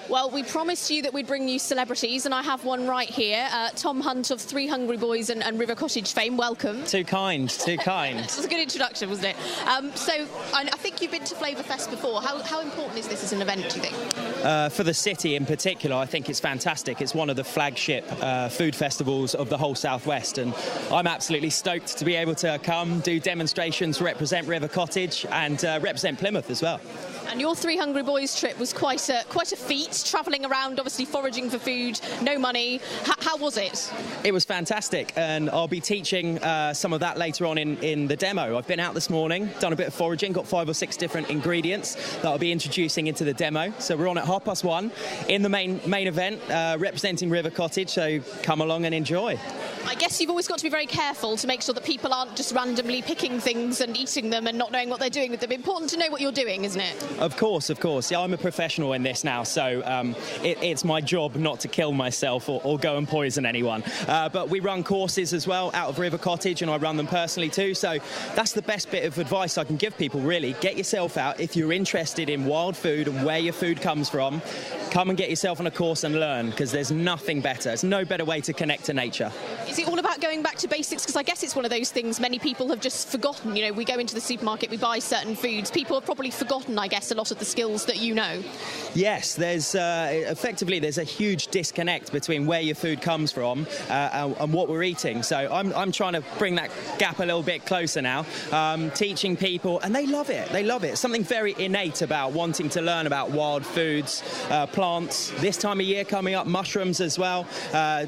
Well, we promised you that we'd bring you celebrities, and I have one right here. Tom Hunt of Three Hungry Boys and River Cottage fame. Welcome. Too kind, too kind. It was a good introduction, wasn't it? So I think you've been to Flavour Fest before. How important is this as an event, do you think? For the city in particular, I think it's fantastic. It's one of the flagship food festivals of the whole Southwest, and I'm absolutely stoked to be able to come, do demonstrations, represent River Cottage, and represent Plymouth as well. And your Three Hungry Boys trip was quite a feat, travelling around, obviously foraging for food, no money. How was it? It was fantastic, and I'll be teaching some of that later on in the demo. I've been out this morning, done a bit of foraging, got 5 or 6 different ingredients that I'll be introducing into the demo. So we're on at 1:30 in the main event, representing River Cottage, so come along and enjoy. I guess you've always got to be very careful to make sure that people aren't just randomly picking things and eating them and not knowing what they're doing with them. Important to know what you're doing, isn't it? Of course. Yeah, I'm a professional in this now, so it's my job not to kill myself or go and poison anyone. But we run courses as well out of River Cottage, and I run them personally too, so that's the best bit of advice I can give people, really. Get yourself out. If you're interested in wild food and where your food comes from, come and get yourself on a course and learn, because there's nothing better. There's no better way to connect to nature. Is it all about going back to basics? Because I guess it's one of those things many people have just forgotten. You know, we go into the supermarket, we buy certain foods. People have probably forgotten, I guess, a lot of the skills that you know. Yes, there's effectively there's a huge disconnect between where your food comes from and what we're eating. So I'm trying to bring that gap a little bit closer now, teaching people, and they love it. They love it. Something very innate about wanting to learn about wild foods, plants. This time of year coming up, mushrooms as well,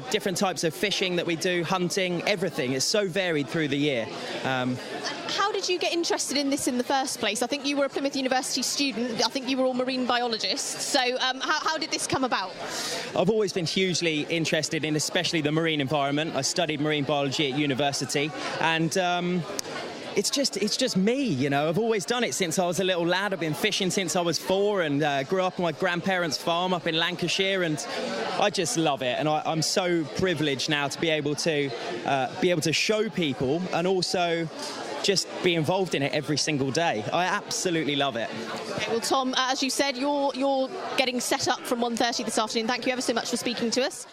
different types of fishing that we do, hunting, everything. It's so varied through the year. How did you get interested in this in the first place? I think you were a Plymouth University student. I think you were all marine biologists. So how did this come about? I've always been hugely interested in especially the marine environment. I studied marine biology at university, and it's just me, you know. I've always done it since I was a little lad. I've been fishing since I was 4, and grew up on my grandparents' farm up in Lancashire, and I just love it. And I'm so privileged now to be able to show people, and also just be involved in it every single day. I absolutely love it. Okay, well, Tom, as you said, you're getting set up from 1:30 this afternoon. Thank you ever so much for speaking to us.